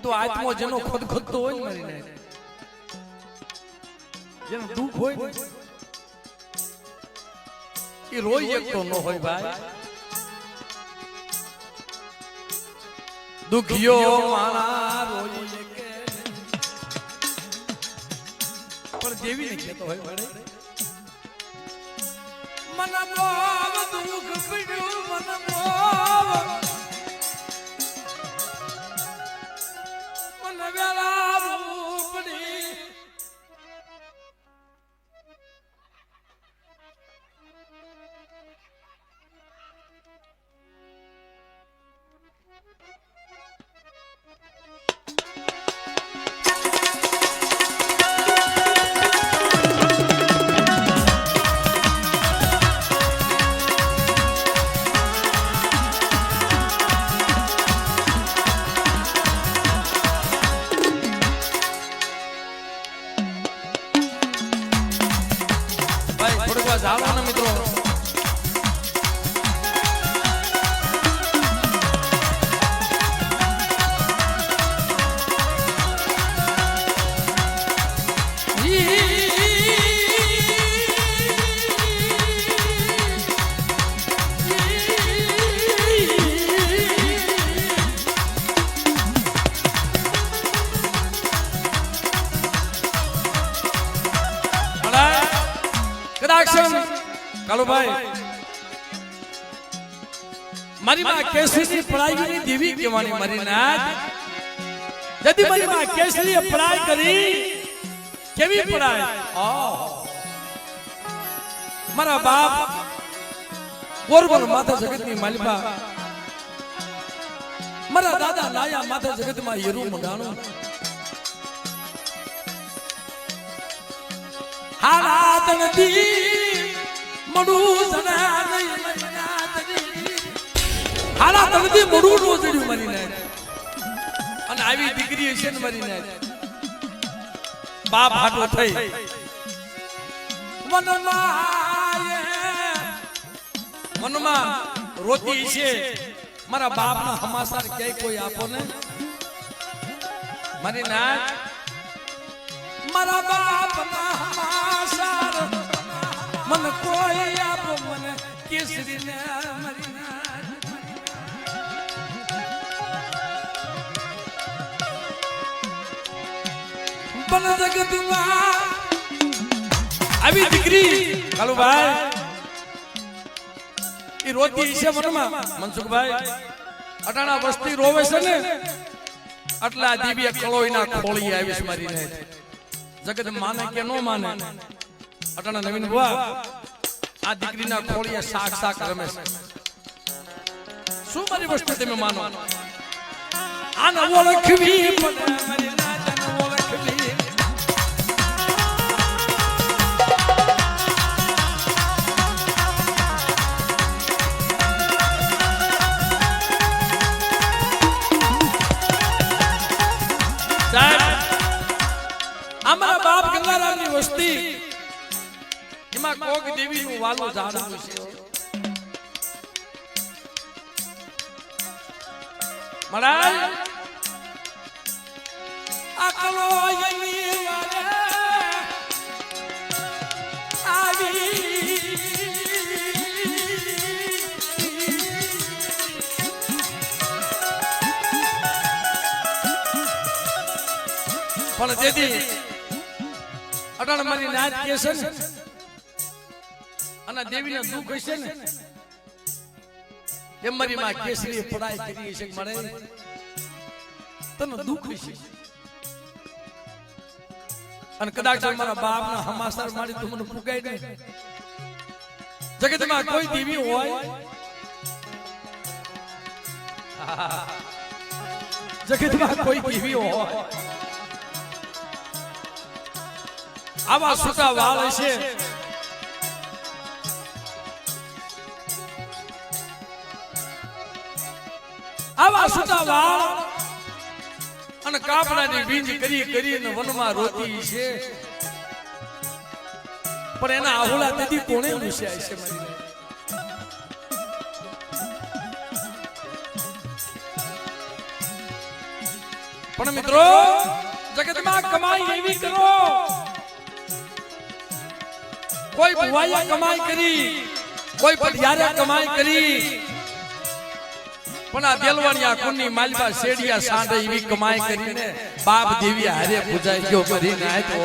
તો આત્મો જેનો ખોદખોદતો હોય ને મારીને જેનું દુઃખ હોય ને એ રોઈ એકતો ન હોય ભાઈ. દુખિયો માણા રોઈ કે પણ દેવી ને કહેતો હોય વડે મન મોવ દુઃખ પડ્યું મન મોવ મન વેલા રૂપડી જાણો ને મિત્રો કાલુભાઈ મારી માં કેસરી પડાઈ દેવી કહેવાની મારી નાથ. જદી મારી માં કેસરી પડાઈ કરી કેવી પડાઈ મારા બાપ ગોરબલ માતા જગતની માલિકા મારા દાદા લાયા માતા જગતમાં હીરું મંગાણું હાલાત નદી મડું જણા નહીં હાલા તનથી મડું નો જડ્યું મારી નાય અને આવી દીકરી છે ને મારી નાય બાપ હાટો થઈ મનમાં રોતી છે મારા બાપના હમાસર ક્યાંય કોઈ આપો ને મારી નાય મારા બાપના હમાસર मन कोई आप मन केसरी ने मरीना बन जगत में अभी दिकरी कालू भाई ये रोती છે મનમાં મનસુખભાઈ અટાણા વસ્તી રોવે છે ને આટલા દીબી કળોઈના ખોળી આવી છે મારી ને જગત માને કે નો માને અટાણા નવીન બુઆ આ દીકરીના ખોળિયા શાક શાક રમે છે શું મારી વસ્તુ તમે માનો આને ઓળખવી પડે મારી નાતને ઓળખવી સાહેબ અમારા બાપ ગંગારામની વસ્તી એમાં કોક દેવીનું વાલું ઝાડવું છે મરાય આકલો યની વાલે આવી પણ તેથી અટાણ મારી નાત કે છે ને અને દેવીને દુઃખ હશે ને એમ મારી માં કેસરી પડાઈ કરી છે મળે તને દુઃખ હશે અને કદાચ મારા બાપના હમાસર મારી તું મને પુગાઈ દે જગતમાં કોઈ દેવી હોય જગતમાં કોઈ દેવી હોય આવા સુતા વાળ હશે આવા સુતા વાળ અને કાપડાની બીજ કરી કરીને વનમાં રોતી છે પણ એના આહુલા તેથી કોણે મૂસ્યા છે મારી પણ મિત્રો જગતમાં કમાઈ એવી કરો, કોઈ ભુવાએ કમાઈ કરી, કોઈ પઢિયારે કમાઈ કરી, પણ આ દેલવાડિયા કુની માલબા શેડિયા સાંઢે એવી કમાઈ કરીને બાપ દેવી હારે પૂજાઈ ગયો કરી નાય તો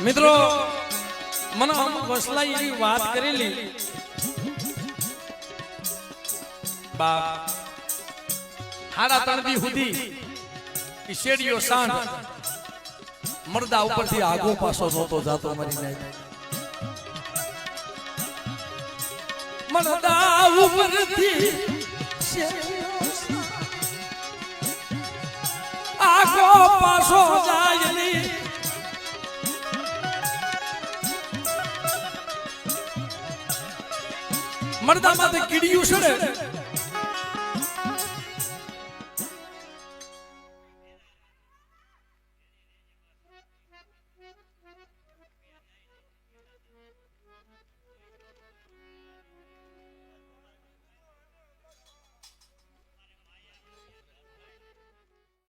મિત્રો મને અમુક વસલાઈ એવી વાત કરેલી બાપ હાડા તણદી સુધી ઈ શેડિયો સાંઢ મરદા ઉપરથી આગો પાછો નહોતો જાતો મરી જાય મરદા ઉપરથી આગો પાછો જાય ની મરદા માથે કીડિયું સડે